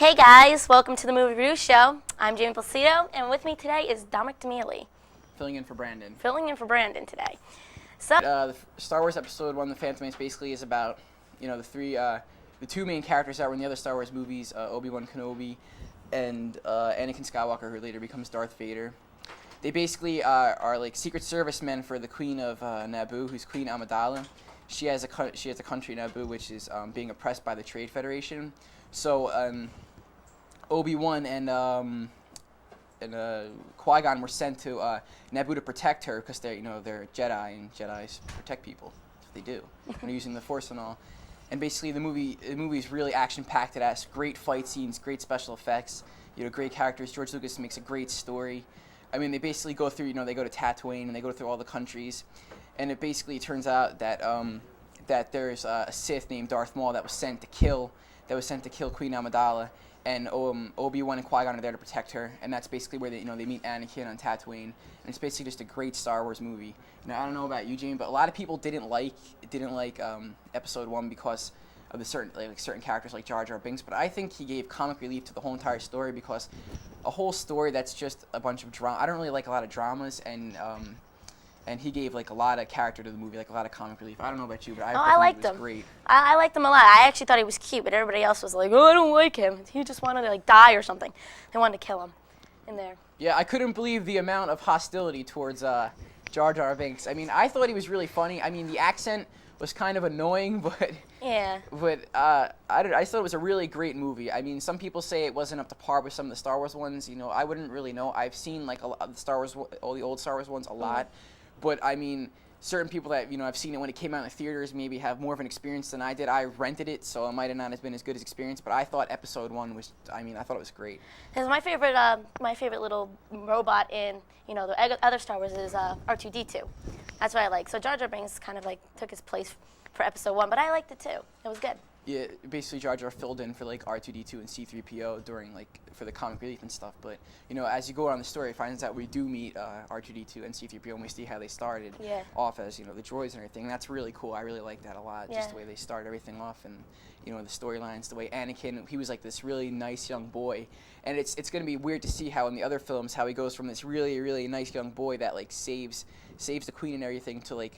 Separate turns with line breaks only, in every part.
Hey guys, welcome to the Movie Review Show. I'm Jamie Placido, and with me today is Dominic DeMealy.
Filling in for Brandon.
Filling in for Brandon today. So,
the Star Wars Episode 1, The Phantom Menace, basically is about, the two main characters that were in the other Star Wars movies, Obi-Wan Kenobi and Anakin Skywalker, who later becomes Darth Vader. They basically are like Secret Service men for the Queen of Naboo, who's Queen Amidala. She has a country, Naboo, which is being oppressed by the Trade Federation. So Obi-Wan and Qui-Gon were sent to Naboo to protect her because they're Jedi, and Jedis protect people. That's what they do. They're using the Force and all. And basically, the movie is really action-packed. It has great fight scenes, great special effects, great characters. George Lucas makes a great story. I mean, they basically go through, they go to Tatooine and they go through all the countries, and it basically turns out that that there's a Sith named Darth Maul that was sent to kill Queen Amidala. And Obi-Wan and Qui-Gon are there to protect her, and that's basically where they meet Anakin on Tatooine, and it's basically just a great Star Wars movie. Now I don't know about you, Jamie, but a lot of people didn't like Episode 1 because of the certain characters like Jar Jar Binks, but I think he gave comic relief to the whole entire story, because a whole story that's just a bunch of drama. I don't really like a lot of dramas, and he gave a lot of character to the movie, a lot of comic relief. I don't know about you, but I liked him. Great.
I liked him a lot. I actually thought he was cute, but everybody else was like, "Oh, I don't like him. He just wanted to die or something." They wanted to kill him in there.
Yeah, I couldn't believe the amount of hostility towards Jar Jar Binks. I mean, I thought he was really funny. I mean, the accent was kind of annoying, but
yeah.
But I thought it was a really great movie. I mean, some people say it wasn't up to par with some of the Star Wars ones. I wouldn't really know. I've seen all the old Star Wars ones a lot. But, I mean, certain people that, I've seen it when it came out in the theaters maybe have more of an experience than I did. I rented it, so it might have not been as good as experience. But I thought Episode 1 was, I thought it was great.
Because my favorite little robot in, the other Star Wars is R2-D2. That's what I like. So Jar Jar Binks kind of, took his place for Episode 1. But I liked it, too. It was good.
Yeah, basically Jar Jar filled in for R2-D2 and C-3PO during for the comic relief and stuff. But as you go on the story, it finds out we do meet R2-D2 and C-3PO, and we see how they started off as the droids and everything. And that's really cool. I really like that a lot. Just the way they start everything off, and the storylines, the way Anakin, he was this really nice young boy, and it's going to be weird to see how in the other films how he goes from this really really nice young boy that saves the queen and everything to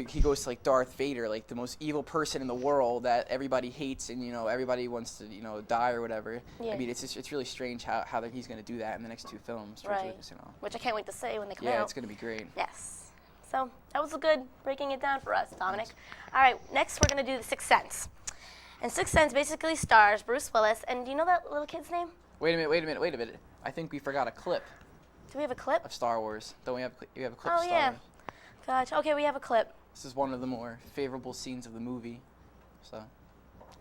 he goes to Darth Vader, the most evil person in the world that everybody hates, and everybody wants to die or whatever.
Yeah.
I mean, it's really strange how he's going to do that in the next two films.
Right. Which I can't wait to see when they come out.
Yeah, it's going to be great.
Yes. So that was a good breaking it down for us, Dominic. All right, next we're going to do The Sixth Sense. And Sixth Sense basically stars Bruce Willis, and do you know that little kid's name?
Wait a minute. I think we forgot a clip.
Do we have a clip?
Of Star Wars. Don't we have a clip of Star
Wars? Oh, yeah. Gotcha. Okay, we have a clip.
This is one of the more favorable scenes of the movie, so I'm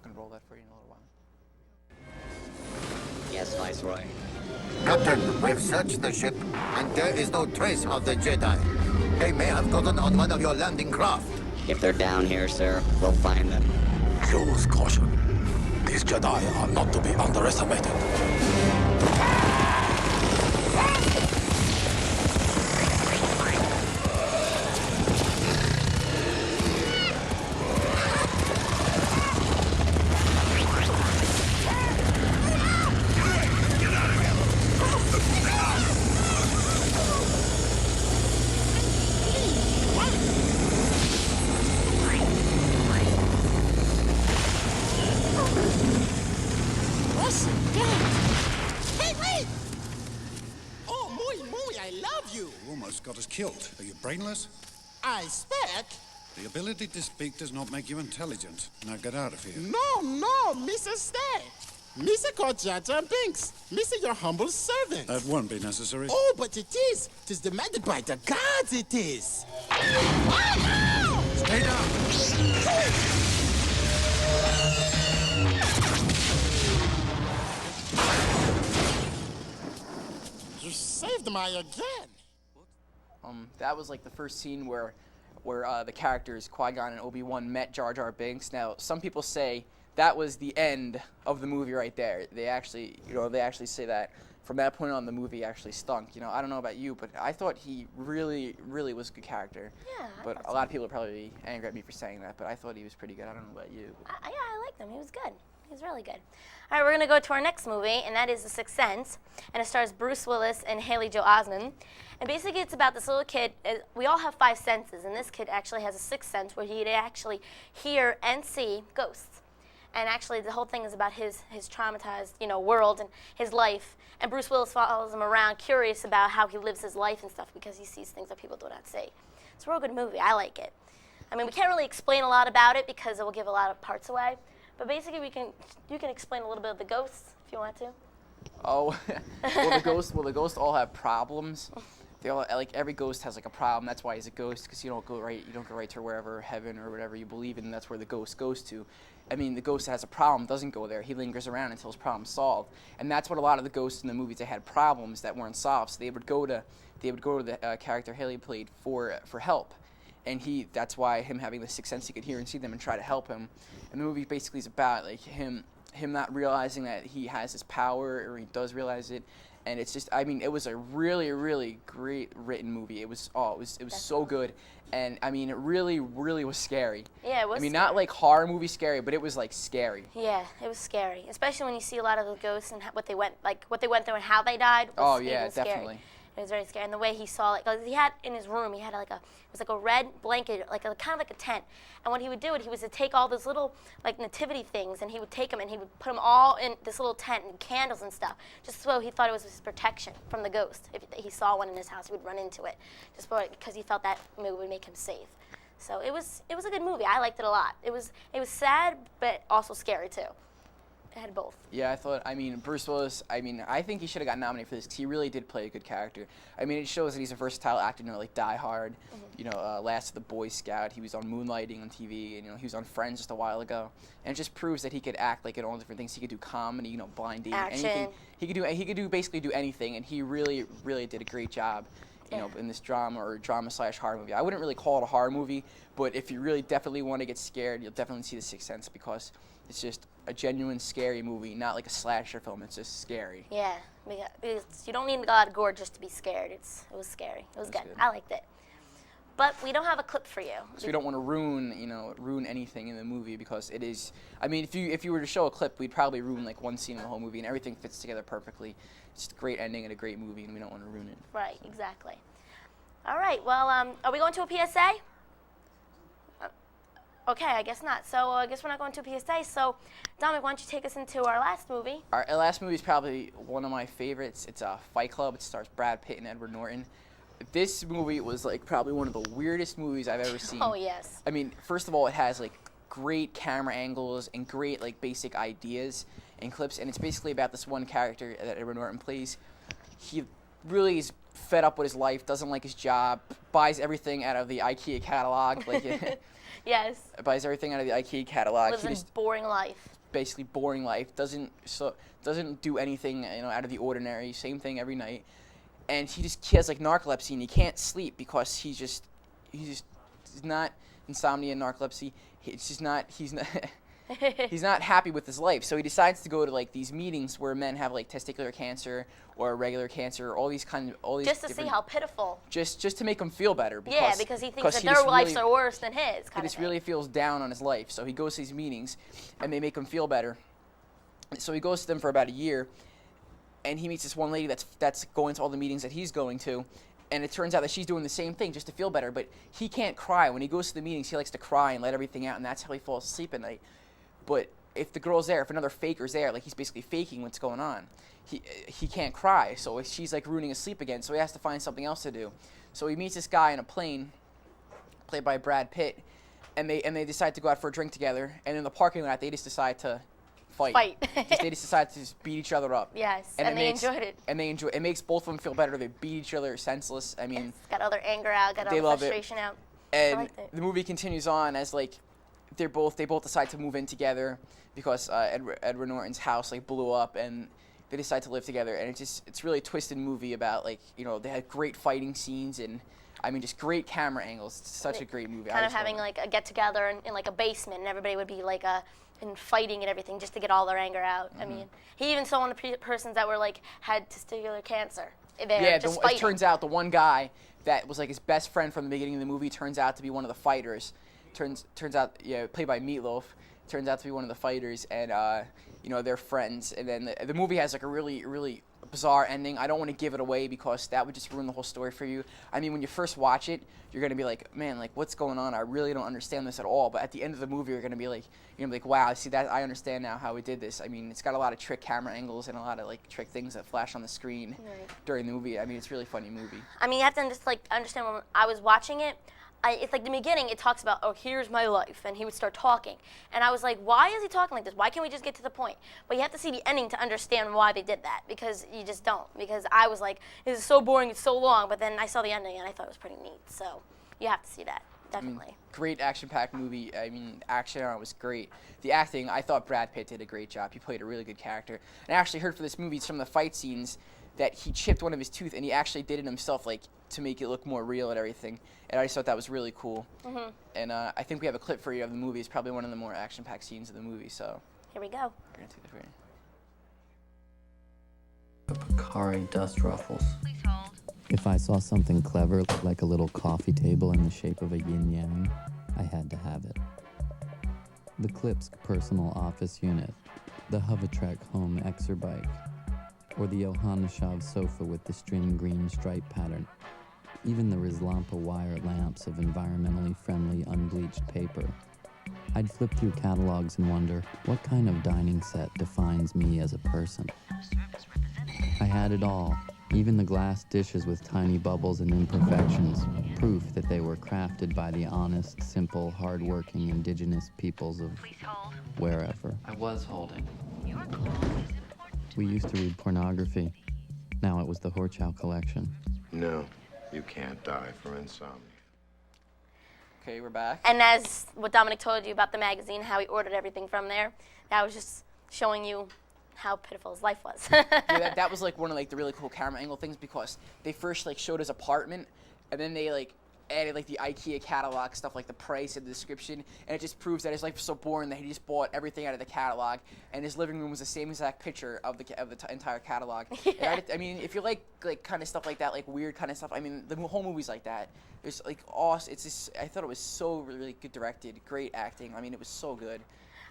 going to roll that for you in a little while.
Yes, Viceroy.
Captain, we've searched the ship, and there is no trace of the Jedi. They may have gotten on one of your landing craft.
If they're down here, sir, we'll find them.
Choose caution. These Jedi are not to be underestimated.
Got us killed. Are you brainless?
I expect.
The ability to speak does not make you intelligent. Now get out of here.
No, Mr. Stay. Mr. called Jar Jar Binks. Mr. Your humble servant.
That won't be necessary.
Oh, but it is. It is demanded by the gods, it is.
Stay down.
You saved my again.
That was the first scene where the characters Qui-Gon and Obi-Wan met Jar Jar Binks. Now, some people say that was the end of the movie right there. They actually say that from that point on, the movie actually stunk. I don't know about you, but I thought he really, really was a good character.
Yeah.
But a lot of people are probably angry at me for saying that, but I thought he was pretty good. I don't know about you.
I liked him. He was good. He's really good. All right, we're going to go to our next movie, and that is The Sixth Sense. And it stars Bruce Willis and Haley Joel Osment. And basically, it's about this little kid. We all have 5 senses, and this kid actually has a sixth sense where he'd actually hear and see ghosts. And actually, the whole thing is about his traumatized, world and his life. And Bruce Willis follows him around, curious about how he lives his life and stuff, because he sees things that people do not see. It's a real good movie. I like it. I mean, we can't really explain a lot about it because it will give a lot of parts away. But basically, you can explain a little bit of the ghosts if you want to.
Oh, the ghosts all have problems. They all, like, every ghost has like a problem. That's why he's a ghost, because you don't go right to wherever heaven or whatever you believe in. That's where the ghost goes to. I mean, the ghost that has a problem doesn't go there. He lingers around until his problem's solved. And that's what a lot of the ghosts in the movies, they had problems that weren't solved. So they would go to the character Haley played for help. And that's why him having the sixth sense, he could hear and see them and try to help him. And the movie basically is about like him not realizing that he has this power, or he does realize it. And it's just, I mean, it was a really, really great written movie. It was so good. And I mean, it really, really was scary.
Yeah, it was.
I mean,
scary.
not like horror movie scary, but it was like scary.
Yeah, it was scary, especially when you see a lot of the ghosts and what they went through and how they died.
Oh
Was
yeah,
even scary.
definitely.
It was very scary, and the way he saw it, like he had in his room, he had it was like a red blanket, kind of like a tent. And what he would do, he was to take all those little like nativity things, and he would take them and he would put them all in this little tent and candles and stuff, just so he thought it was his protection from the ghost. If he saw one in his house, he would run into it, just because he felt that it would make him safe. So it was a good movie. I liked it a lot. It was sad, but also scary too. It had both.
Yeah, Bruce Willis, I think he should have got nominated for this because he really did play a good character. I mean, it shows that he's a versatile actor, like Die Hard, Last of the Boy Scout. He was on Moonlighting on TV, and, he was on Friends just a while ago. And it just proves that he could act like in all different things. He could do comedy, blind date, anything. He could basically do anything, and he really, really did a great job. In this drama/horror movie. I wouldn't really call it a horror movie, but if you really definitely want to get scared, you'll definitely see The Sixth Sense, because it's just a genuine scary movie, not like a slasher film. It's just scary.
Yeah, because you don't need a lot of gore just to be scared. It was scary. It was good. I liked it. But we don't have a clip for you.
So we don't want to ruin anything in the movie, because it is. I mean, if you were to show a clip, we'd probably ruin like one scene in the whole movie, and everything fits together perfectly. It's just a great ending and a great movie, and we don't want to ruin it.
Right, exactly. All right, well, are we going to a PSA? Okay, I guess not. So I guess we're not going to a PSA. So, Dominic, why don't you take us into our last movie?
Our last movie is probably one of my favorites. It's Fight Club. It stars Brad Pitt and Edward Norton. This movie was like probably one of the weirdest movies I've ever seen.
Oh, yes.
I mean, first of all, it has like great camera angles and great like basic ideas and clips, and it's basically about this one character that Edward Norton plays. He really is fed up with his life, doesn't like his job, buys everything out of the IKEA catalog.
Yes.
Buys everything out of the IKEA catalog.
Lives a boring life.
Basically boring life. Doesn't do anything out of the ordinary. Same thing every night. And he has like narcolepsy, and he can't sleep because he's not insomnia and narcolepsy. He's not he's not happy with his life. So he decides to go to like these meetings where men have like testicular cancer or regular cancer,
just to see how pitiful.
Just to make him feel better.
Because he thinks that their lives are worse than his.
He just really feels down on his life. So he goes to these meetings, and they make him feel better. So he goes to them for about a year, and he meets this one lady that's going to all the meetings that he's going to. And it turns out that she's doing the same thing just to feel better, but he can't cry. When he goes to the meetings, he likes to cry and let everything out, and that's how he falls asleep at night. But if the girl's there, if another faker's there, like he's basically faking what's going on, he can't cry. So she's like ruining his sleep again, so he has to find something else to do. So he meets this guy in a plane, played by Brad Pitt, and they decide to go out for a drink together, and in the parking lot, they just decide to fight. They just decide to just beat each other up.
Yes, and they enjoyed it.
And it makes both of them feel better. They beat each other senseless. I mean,
got all their anger out, got all the frustration out.
And the movie continues on as like they both decide to move in together because Edward Norton's house like blew up, and they decide to live together. And it's really a twisted movie about like they had great fighting scenes, and I mean just great camera angles. It's such a great movie.
Kind of having like a get together in like a basement, and everybody would be like and fighting and everything just to get all their anger out. Mm-hmm. I mean, he even saw one of the persons that were like had testicular cancer. It
turns out the one guy that was like his best friend from the beginning of the movie turns out to be one of the fighters. Turns out, played by Meatloaf. turns out to be one of the fighters, and you know, they're friends. And then the movie has like a really bizarre ending. I don't want to give it away because that would just ruin the whole story for you. I mean, when you first watch it, you're gonna be like, man, like what's going on? I really don't understand this at all. But at the end of the movie, you're gonna be like, wow, see that? I understand now how we did this. I mean, it's got a lot of trick camera angles and a lot of like trick things that flash on the screen during the movie. I mean, it's a really funny movie.
I mean, you have to just like understand when I was watching it. It's like the beginning, it talks about, oh, here's my life, and he would start talking. And I was like, why is he talking like this? Why can't we just get to the point? But you have to see the ending to understand why they did that, because you just don't. Because I was like, this is so boring, it's so long, but then I saw the ending, and I thought it was pretty neat. So you have to see that, definitely.
I mean, great action-packed movie. I mean, action on it was great. The acting, I thought Brad Pitt did a great job. He played a really good character. And I actually heard for this movie, some of the fight scenes, that he chipped one of his tooth, and he actually did it himself, like, to make it look more real and everything. And I just thought that was really cool. And I think we have a clip for you of the movie. It's probably one of the more action-packed scenes of the movie, so.
Here we go.
We're gonna take it for you.
Picari dust ruffles. If I saw something clever, like a little coffee table in the shape of a yin-yang, I had to have it. The Klipsk personal office unit, the Hovatrek home Exerbike, or the Yohanneshav sofa with the string green stripe pattern. Even the Rizlampa wire lamps of environmentally friendly unbleached paper. I'd flip through catalogs and wonder, what kind of dining set defines me as a person? I had it all, even the glass dishes with tiny bubbles and imperfections, proof that they were crafted by the honest, simple, hard-working indigenous peoples of wherever.
I was holding.
We used to read pornography. Now it was the Horchow collection.
No, you can't die for insomnia.
Okay, we're back.
And as what Dominic told you about the magazine, how he ordered everything from there, that was just showing you how pitiful his life was.
Yeah, that was like one of like the really cool camera angle things, because they first like showed his apartment, and then they like added like the IKEA catalog stuff, like the price and the description, and it just proves that his life was so boring that he just bought everything out of the catalog, and his living room was the same exact picture of the entire catalog.
Yeah.
I mean, if you like kind of stuff like that, like weird kind of stuff, I mean, the whole movie's like that. It's like awesome. It's just, I thought it was so really good directed, great acting. I mean, it was so good.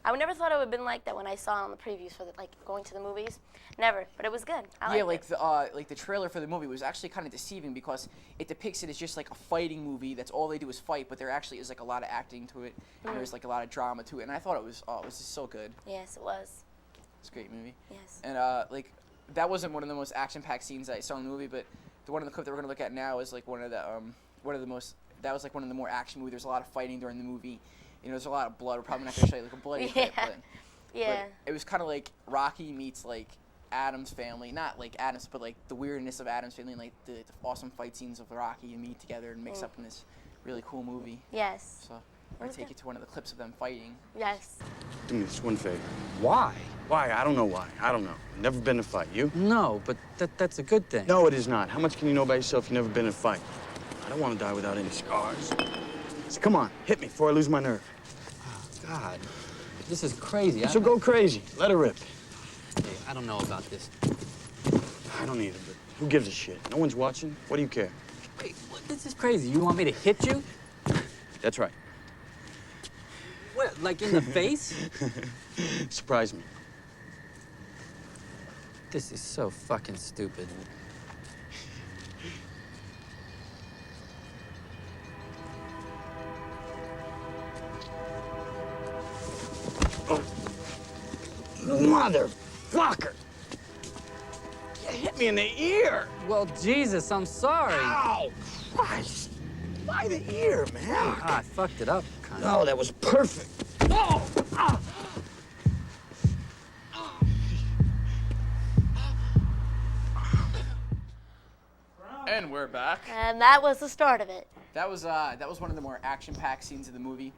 I would never thought it would have been like that when I saw it on the previews for like going to the movies. Never, but it was good. I liked it.
Like the trailer for the movie was actually kind of deceiving, because it depicts it as just like a fighting movie. That's all they do is fight, but there actually is like a lot of acting to it, and there's like a lot of drama to it. And I thought it was just so good.
Yes, it was.
It's a great movie.
Yes.
And like that wasn't one of the most action-packed scenes that I saw in the movie, but the one in the clip that we're gonna look at now is like one of the most. That was like one of the more action movies. There's a lot of fighting during the movie. You know, there's a lot of blood. We're probably not gonna show you like a bloody clip, but it was kind of like Rocky meets like Addams Family. Not like Addams, but like the weirdness of Addams Family, and like the awesome fight scenes of Rocky and meet together and mix up in this really cool movie.
Yes.
So I'm gonna take you to one of the clips of them fighting.
Yes.
Do me this one favor.
Why?
Why? I don't know why. I don't know. Never been in a fight. You?
No, but that's a good thing.
No, it is not. How much can you know about yourself if you've never been in a fight? I don't want to die without any scars. So come on, hit me before I lose my nerve.
God, this is crazy.
So go crazy. Let her rip.
Hey, I don't know about this.
I don't either, but who gives a shit? No one's watching. What do you care?
Wait, this is crazy. You want me to hit you?
That's right.
What, like in the face?
Surprise me.
This is so fucking stupid.
Motherfucker! You hit me in the ear!
Well, Jesus, I'm sorry.
Ow! Christ! By the ear, man!
I fucked it up, kind of.
No, that was perfect. Oh! Ah!
And we're back.
And that was the start of it.
That was one of the more action-packed scenes of the movie.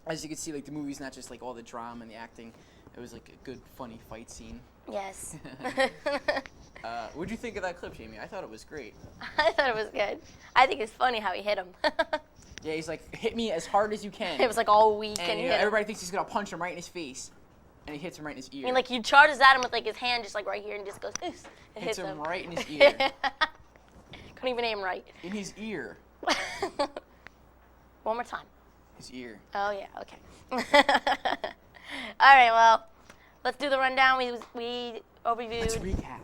As you can see, like the movie's not just like all the drama and the acting. It was like a good, funny fight scene.
Yes.
What'd you think of that clip, Jamie? I thought it was great.
I thought it was good. I think it's funny how he hit him.
Yeah, he's like, hit me as hard as you can.
It was like all weak
And
and he
you know,
hit him.
everybody thinks he's gonna punch him right in his face, and he hits him right in his ear.
I mean, like he charges at him with like his hand just like right here and just goes, oof, and
hits
hits
him right in his ear.
Couldn't even aim right.
In his ear.
One more time.
His ear.
Oh yeah, okay. All right, well, let's do the rundown. We overviewed.
Let's recap.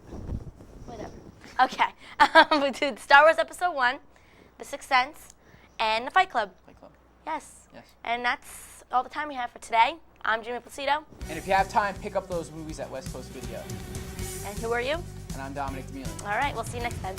Whatever. Okay. We did Star Wars Episode 1, The Sixth Sense, and The Fight Club.
Fight Club.
Yes.
Yes.
And that's all the time we have for today. I'm Jimmy Placido.
And if you have time, pick up those movies at West Coast Video.
And who are you?
And I'm Dominic D'Amelio.
All right, we'll see you next time.